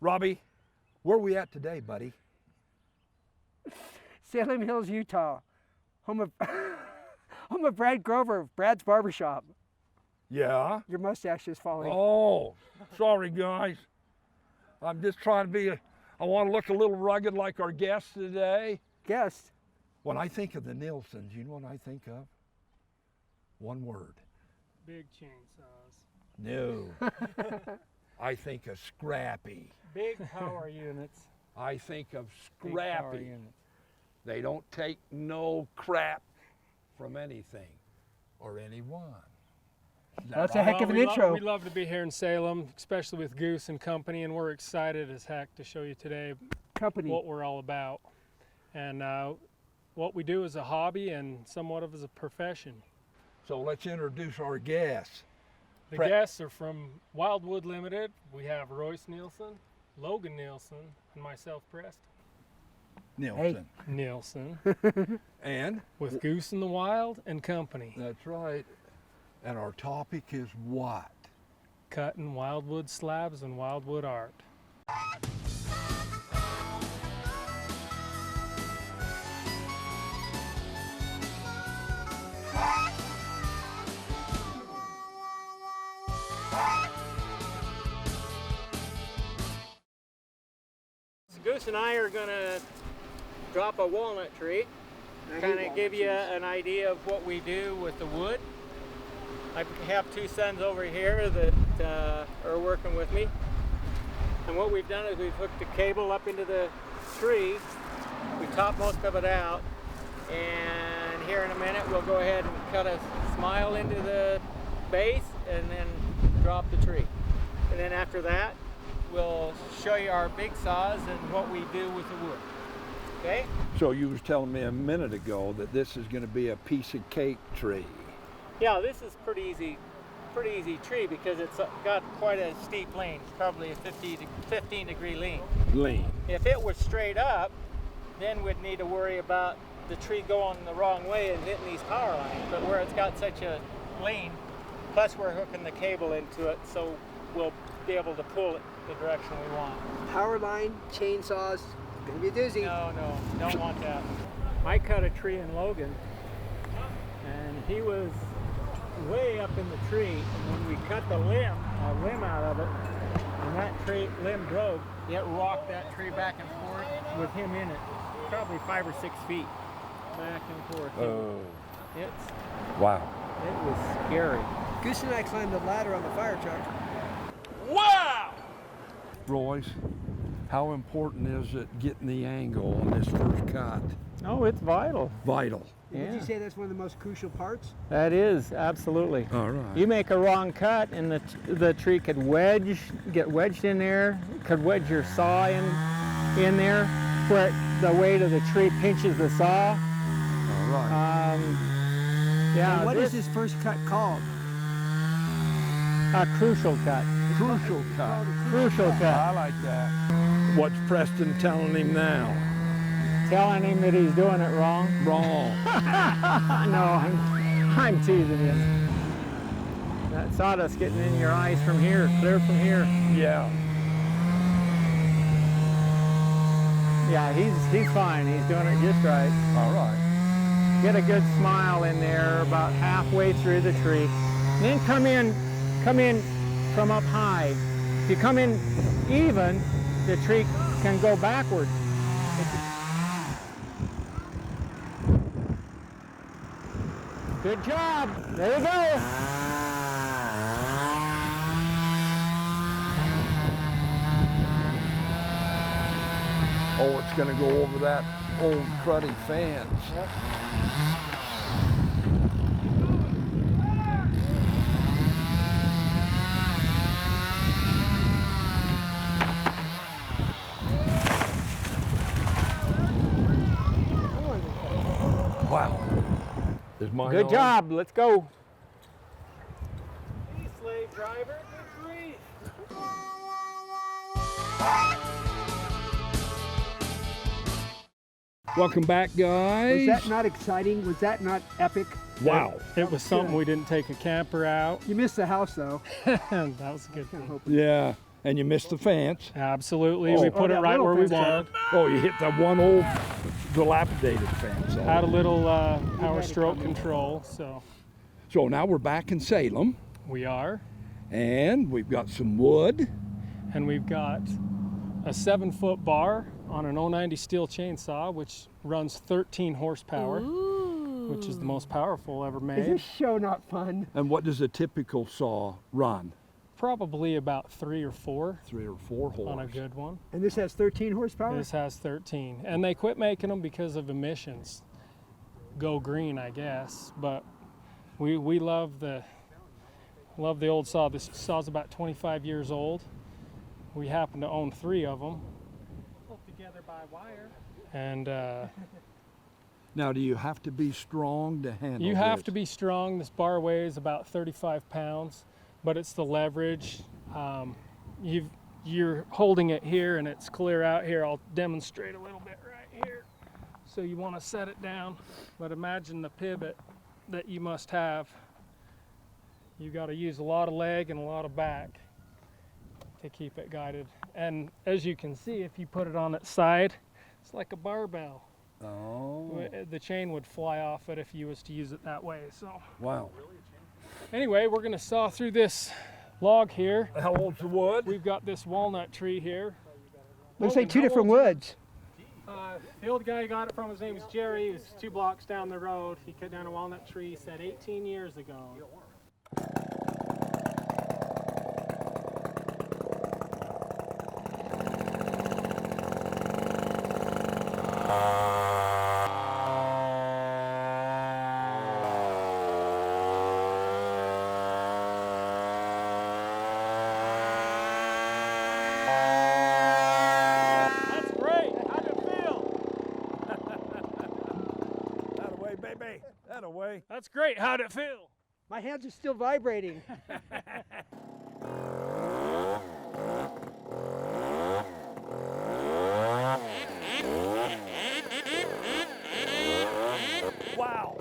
Robbie, where are we at today, buddy? Salem Hills, Utah, home of home of Brad Grover of Brad's Barbershop. Yeah? Your mustache is falling. Oh, sorry, guys. I'm just trying to be, I want to look a little rugged like our guest today. Guest? When I think of the Nielsen's, you know what I think of? One word. Big chainsaws. No. I think of scrappy. Big power units. I think of Big power scrappy. units. They don't take no crap from anything or anyone. Is that That's a right? heck of an we intro. We love to be here in Salem, especially with Goose and Company, and we're excited as heck to show you today Company. what we're all about. And what we do is a hobby and somewhat of as a profession. So let's introduce our guests. The guests are from Wildwood Limited. We have Royce Nielsen, Logan Nielsen, and myself, Preston Nielsen. Nielsen, And? with Goose in the Wild and Company. That's right. And our topic is what? Cutting wildwood slabs and wildwood art. Goose and I are going to drop a walnut tree, kind of give you an idea of what we do with the wood. I have two sons over here that are working with me. And what we've done is we've hooked the cable up into the tree. We top most of it out. And here in a minute we'll go ahead and cut a smile into the base and then drop the tree. And then after that, we'll show you our big saws and what we do with the wood. Okay? So you was telling me a minute ago that this is going to be a piece of cake tree. Yeah, this is pretty easy tree because it's got quite a steep lean. It's probably a 15 degree lean. Lean. If it was straight up, then we'd need to worry about the tree going the wrong way and hitting these power lines. But where it's got such a lean, plus we're hooking the cable into it, so we'll be able to pull it the direction we want. Power line, chainsaws, gonna be a doozy. No, don't want that. I cut a tree in Logan, and he was way up in the tree, and when we cut a limb out of it, and that limb broke, it rocked that tree back and forth with him in it, probably 5 or 6 feet back and forth. Oh. It was scary. Goose and I climbed the ladder on the fire truck. Wow! Royce, how important is it getting the angle on this first cut? Oh, it's vital. Vital. Would you say that's one of the most crucial parts? That is, absolutely. All right. You make a wrong cut and the tree could get wedged in there, could wedge your saw in there where the weight of the tree pinches the saw. All right. Yeah. And what is this first cut called? A crucial cut. Crucial cut. Crucial cut. I like that. What's Preston telling him now? Telling him that he's doing it wrong. Wrong. No, I'm teasing you. That sawdust getting in your eyes from here, clear from here. Yeah. Yeah, he's fine. He's doing it just right. All right. Get a good smile in there about halfway through the tree. And then come in from up high. If you come in even, the tree can go backward. Good job. There you go. Oh, it's going to go over that old cruddy fence. Yep. Wow. Is mine Good on? job. Let's go. Hey, slave driver, good grief. Welcome back, guys. Was that not exciting? Was that not epic? Wow. It was something we didn't take a camper out. You missed the house though. That was a good Kinda thing. hoping. Yeah. And you missed the fence. Absolutely, Oh. we put Oh, it that right little where we fence wanted. Oh, you hit that one old dilapidated fence. Had a little power had to stroke come in. control, so So now we're back in Salem, we are. and we've got some wood. And we've got a 7-foot bar on an 090 steel chainsaw, which runs 13 horsepower, which is the most powerful ever Is made. this show not fun? And what does a typical saw run? Probably about 3 or 4 3 or 4 horse. on a good one. And this has 13 horsepower? This has 13, and they quit making them because of emissions. Go green, I guess. But we love the old saw. This saw's about 25 years old. We happen to own 3 of them. Put together by wire. And Now, do you have to be strong to handle you have this? to be strong. This bar weighs about 35 pounds, but it's the leverage. You're holding it here, and it's clear out here. I'll demonstrate a little bit right here. So you want to set it down, but imagine the pivot that you must have. You got to use a lot of leg and a lot of back to keep it guided. And as you can see, if you put it on its side, it's like a barbell. Oh, The chain would fly off it if you was to use it that way. So wow. anyway, we're going to saw through this log here. How old's the wood? We've got this walnut tree here. Looks like Logan, two how different old's it? woods. The old guy got it from, his name was Jerry. He was 2 blocks down the road. He cut down a walnut tree, said 18 years ago. That's great. How'd it feel? That away, baby. That away. That's great. How'd it feel? My hands are still vibrating. Wow.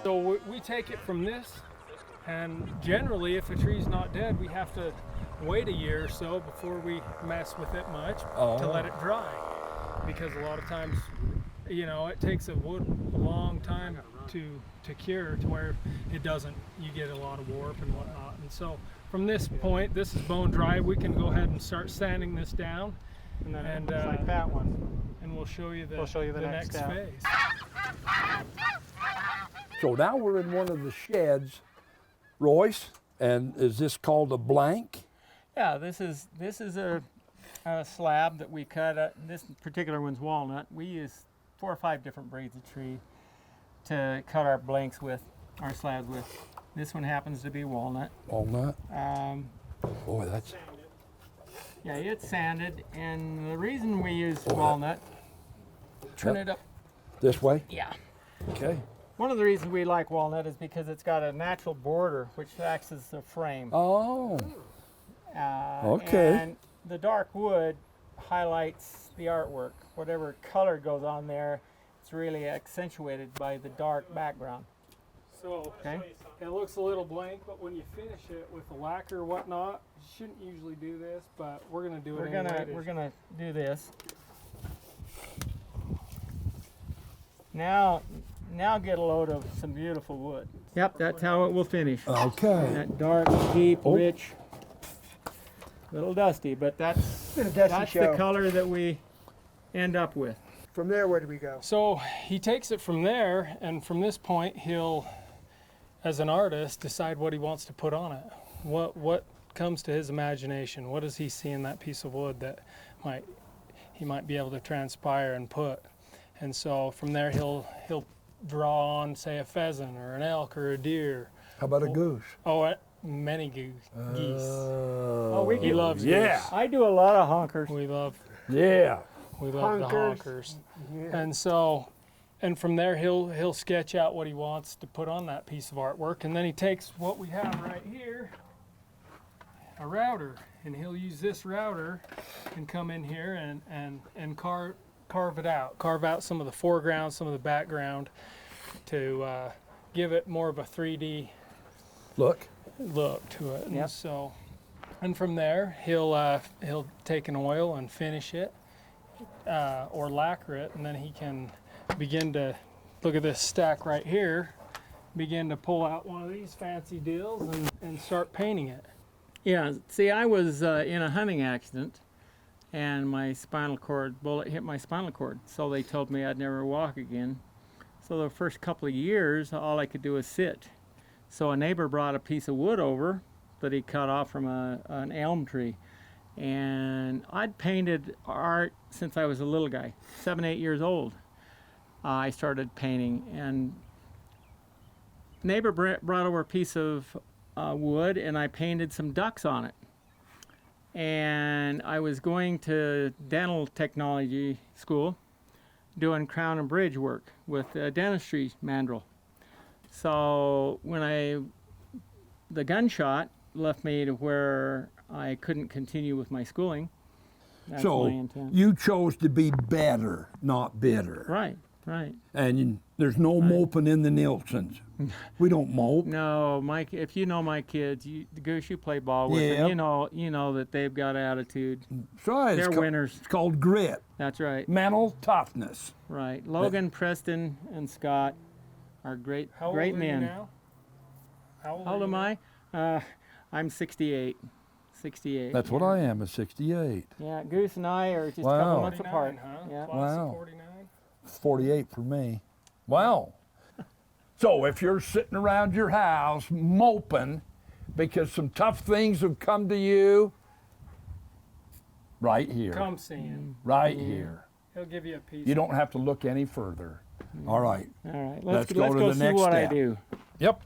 So we take it from this, and generally if a tree's not dead, we have to wait a year or so before we mess with it much to let it dry. Because a lot of times, you know, it takes a wood a long time to cure to where it doesn't, you get a lot of warp and whatnot. And so from this point, this is bone dry, we can go ahead and start sanding this down. And then And, it's like that one. And we'll show you the, the next step. phase. So now we're in one of the sheds, Royce, and is this called a blank? Yeah, this is a slab that we cut. This particular one's walnut. We use 4 or 5 different breeds of tree to cut our blanks with, our slabs with. This one happens to be walnut. Walnut. Boy, that's Yeah, it's sanded, and the reason we use walnut, turn it up. this way. Yeah. Okay. One of the reasons we like walnut is because it's got a natural border which acts as a frame. Oh. Okay. And the dark wood highlights the artwork. Whatever color goes on there, it's really accentuated by the dark background. So Okay. it looks a little blank, but when you finish it with the lacquer or whatnot, you shouldn't usually do this, but we're gonna do it anyway. We're gonna do this. Now get a load of some beautiful wood. Yep, that's how it will finish. Okay. That dark, deep, Oh. rich, little dusty, but Been a dusty that's show. the color that we end up with. From there, where do we go? So he takes it from there, and from this point, he'll, as an artist, decide what he wants to put on it. what comes to his imagination? What does he see in that piece of wood that he might be able to transpire and put? And so from there he'll draw on, say, a pheasant or an elk or a deer. How about a goose? Oh, many geese. He loves yeah. goose. I do a lot of honkers. We love Yeah. the Honkers. honkers. And so, and from there he'll sketch out what he wants to put on that piece of artwork, and then he takes what we have right here, a router, and he'll use this router and come in here and carve it out, carve out some of the foreground, some of the background, to give it more of a 3D Look. look to it. Yep. And so, and from there he'll take an oil and finish it, or lacquer it, and then he can begin to look at this stack right here, begin to pull out one of these fancy deals and start painting it. Yeah, see, I was in a hunting accident, and my spinal cord, bullet hit my spinal cord, so they told me I'd never walk again. So the first couple of years, all I could do was sit. So a neighbor brought a piece of wood over that he cut off from an elm tree, and I'd painted art since I was a little guy, 7, 8 years old. I started painting, and neighbor brought over a piece of wood, and I painted some ducks on it. And I was going to dental technology school, doing crown and bridge work with a dentistry mandrel. So when the gunshot left me to where I couldn't continue with my schooling. That's my So intent. you chose to be better, not bitter. Right, right. And there's no moping in the Nielsen's. We don't mope. No, Mike. If you know my kids, Goose, you play ball with Yeah. them. You know that they've got attitude. That's right. They're winners. It's called grit, That's right. mental toughness. Right. Logan, Preston, and Scott are great How old great are men. you now? How How old am I? I'm 68. 68. That's what I am, at 68. Yeah, Goose and I are just a Wow. couple months 49, apart. huh? Yeah. Class Wow. of 49. 48 for me. Wow. So if you're sitting around your house moping because some tough things have come to you, right here. Come see him. Right here. He'll give you a piece. You don't have to look any further. All right. All right. Let's Let's go to go the see next what step. I do. Yep.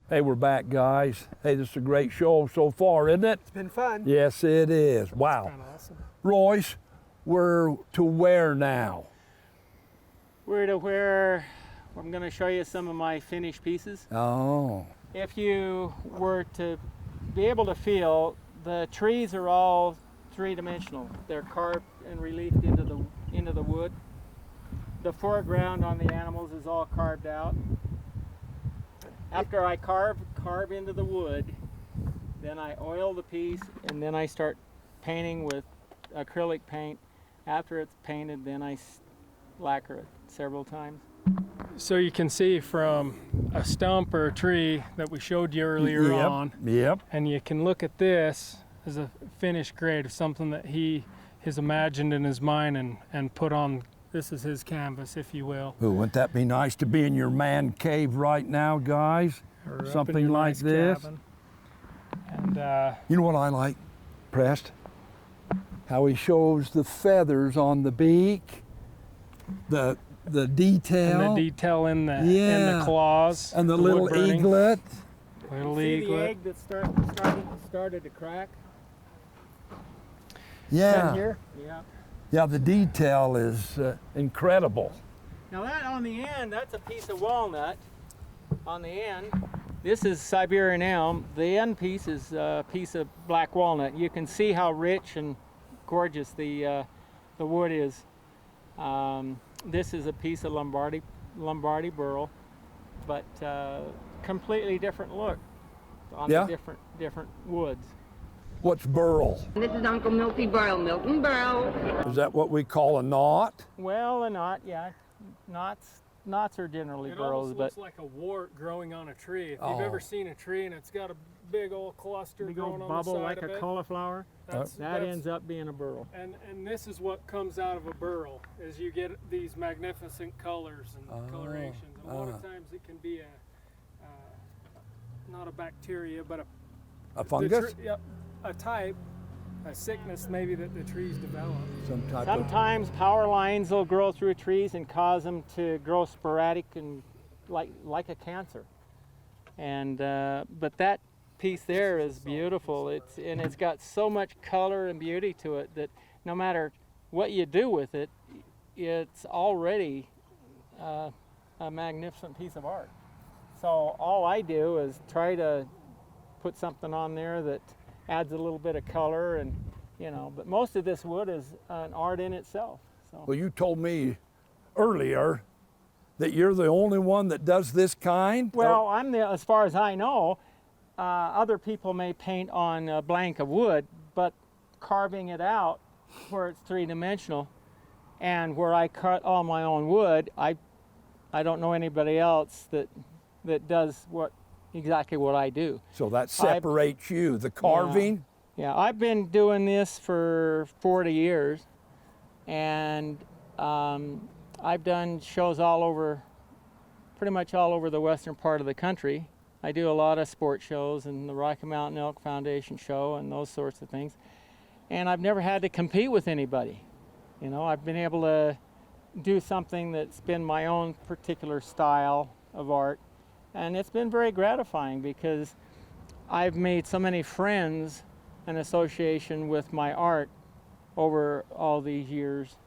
Hey, we're back, guys. Hey, this is a great show so far, isn't it? It's been fun. Yes, it is. Wow. Kind of awesome. Royce, we're to where now? We're to where I'm going to show you some of my finished pieces. Oh. If you were to be able to feel, the trees are all three-dimensional. They're carved and reliefed into the wood. The foreground on the animals is all carved out. After I carve into the wood, then I oil the piece, and then I start painting with acrylic paint. After it's painted, then I lacquer it several times. So you can see from a stump or a tree that we showed you earlier Yep. on, Yep. and you can look at this as a finished grade of something that he has imagined in his mind and put on. This is his canvas, if you will. Ooh, wouldn't that be nice to be in your man cave right now, guys? Or up in Something your like nice this. cabin. And You know what I like, Prest? How he shows the feathers on the beak, the detail, and the detail in the Yeah. claws, and the wood little burning. eaglet. Little See the eaglet. egg that started to crack? Yeah. Here? Yeah. Yeah, the detail is incredible. Now that on the end, that's a piece of walnut. On the end, this is Siberian elm. The end piece is a piece of black walnut. You can see how rich and gorgeous the wood is. This is a piece of Lombardy burl, but completely different look on Yeah. the different woods. What's burl? This is Uncle Milty Burl, Milton Burl. Is that what we call a knot? Well, a knot, yeah. Knots knots are generally It burrows, almost but looks like a wart growing on a tree. If you've ever seen a tree and it's got a big old cluster big growing old on the bubble side like of a it, cauliflower, that ends up being a burrow. And this is what comes out of a burrow, is you get these magnificent colors and colorations. And a lot of times it can be not a bacteria, but A fungus? a type, a sickness maybe that the trees develop. Some type Sometimes power lines will grow through trees and cause them to grow sporadic and like a cancer. And but that piece there is beautiful. It's got so much color and beauty to it that no matter what you do with it, it's already a magnificent piece of art. So all I do is try to put something on there that adds a little bit of color, and but most of this wood is an art in itself. So. Well, you told me earlier that you're the only one that does this kind? Well, as far as I know, other people may paint on a blank of wood, but carving it out where it's three-dimensional and where I cut all my own wood, I don't know anybody else that does exactly what I do. So that separates you, the carving? Yeah, I've been doing this for 40 years, and I've done shows pretty much all over the western part of the country. I do a lot of sports shows and the Rocky Mountain Elk Foundation show and those sorts of things. And I've never had to compete with anybody. I've been able to do something that's been my own particular style of art. And it's been very gratifying because I've made so many friends and association with my art over all these years.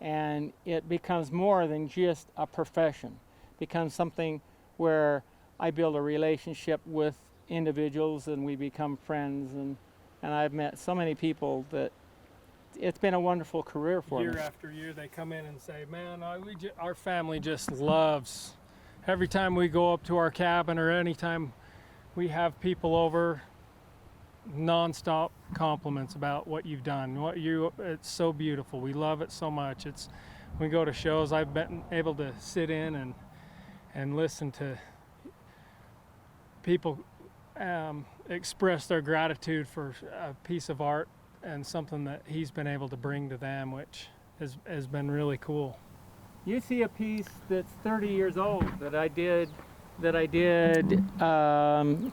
And it becomes more than just a profession. It becomes something where I build a relationship with individuals and we become friends. And I've met so many people that it's been a wonderful career for me. Year after year they come in and say, man, our family just loves, every time we go up to our cabin or anytime we have people over, non-stop compliments about what you've done. It's so beautiful. We love it so much. We go to shows, I've been able to sit in and listen to people express their gratitude for a piece of art and something that he's been able to bring to them, which has been really cool. You see a piece that's 30 years old that I did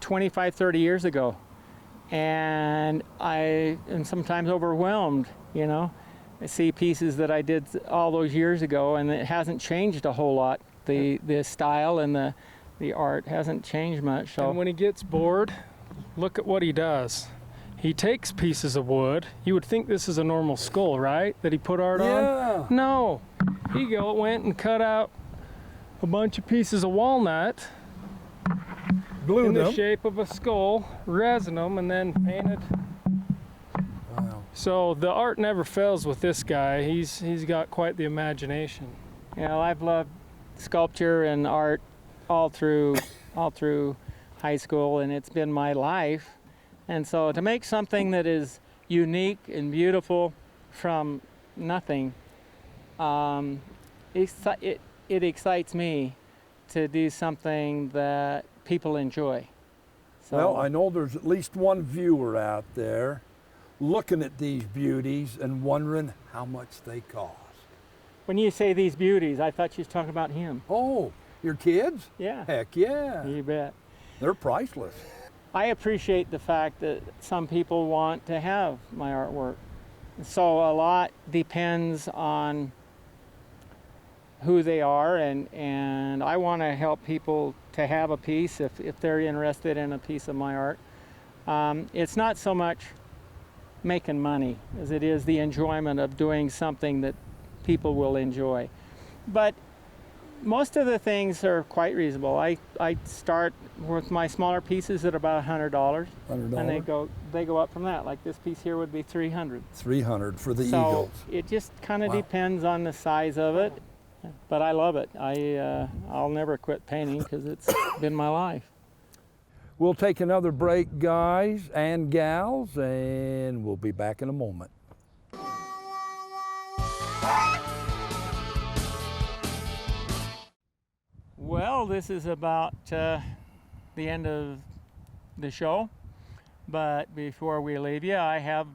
25, 30 years ago. And I am sometimes overwhelmed, I see pieces that I did all those years ago and it hasn't changed a whole lot. The style and the art hasn't changed much. So. And when he gets bored, look at what he does. He takes pieces of wood. You would think this is a normal skull, right? That he put art on? No. He went and cut out a bunch of pieces of walnut in the shape of a skull, resin them, and then painted. Wow. So the art never fails with this guy. He's got quite the imagination. I've loved sculpture and art all through high school, and it's been my life. And so to make something that is unique and beautiful from nothing, it excites me to do something that people enjoy. So, Well, I know there's at least one viewer out there looking at these beauties and wondering how much they cost. when you say these beauties, I thought you was talking about him. Oh, your kids? Yeah. Heck yeah. You bet. They're priceless. I appreciate the fact that some people want to have my artwork. So a lot depends on who they are, and I want to help people to have a piece if they're interested in a piece of my art. It's not so much making money as it is the enjoyment of doing something that people will enjoy. But most of the things are quite reasonable. I start with my smaller pieces at about $100, and they go up from that. Like this piece here would be $300. $300 for the so eagles. It just kind of Wow. depends on the size of it, but I love it. I'll never quit painting because it's been my life. We'll take another break, guys and gals, and we'll be back in a moment. Well, this is about the end of the show, but before we leave you, I have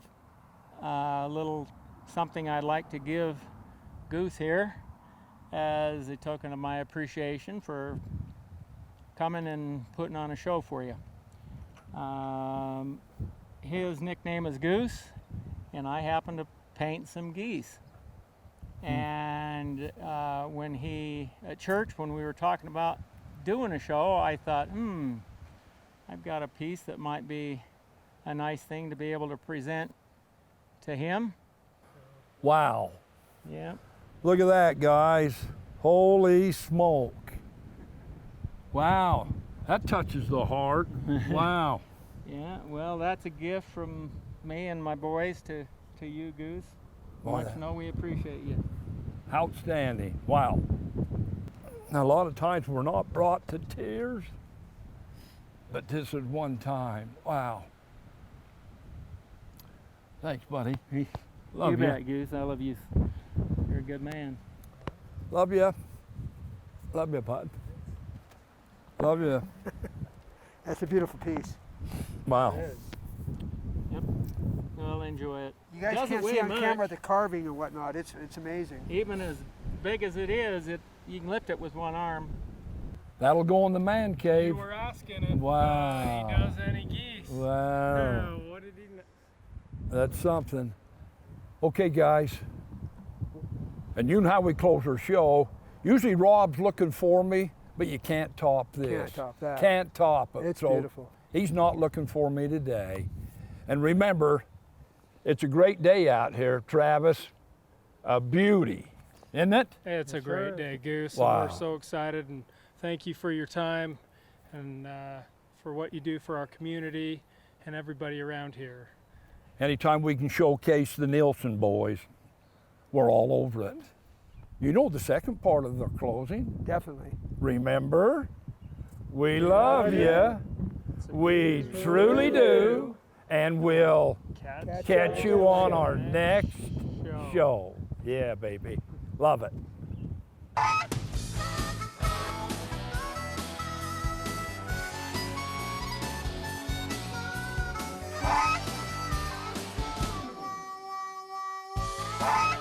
a little something I'd like to give Goose here as a token of my appreciation for coming and putting on a show for you. His nickname is Goose, and I happen to paint some geese. And when at church, when we were talking about doing a show, I thought, I've got a piece that might be a nice thing to be able to present to him. Wow. Yeah. Look at that, guys. Holy smoke. Wow. That touches the heart. Wow. Yeah, well, that's a gift from me and my boys to you, Goose. Want to know we appreciate you. Outstanding. Wow. Now, a lot of times we're not brought to tears, but this is one time. Wow. Thanks, buddy. Love you. You bet, Goose. I love you. You're a good man. Love you. Love you, bud. Love you. That's a beautiful piece. Wow. Yep. I'll enjoy it. You guys Doesn't can't weigh see on much. camera the carving and whatnot. It's amazing. Even as big as it is, you can lift it with one arm. That'll go in the man You cave. were asking if Wow. he does any geese. Wow. What did he know? That's something. Okay, guys. And you know how we close our show. Usually Rob's looking for me, but you can't top this. Can't top that. Can't top it. It's So beautiful. he's not looking for me today. And remember, it's a great day out here, Travis. A beauty, isn't it? It's a great day, Goose. Wow. And we're so excited, and thank you for your time and for what you do for our community and everybody around here. Anytime we can showcase the Nielsen boys, we're all over it. You know the second part of the closing. Definitely. Remember, we love you. We truly do. And we'll catch you on our next show. Yeah, baby. Love it. Bye.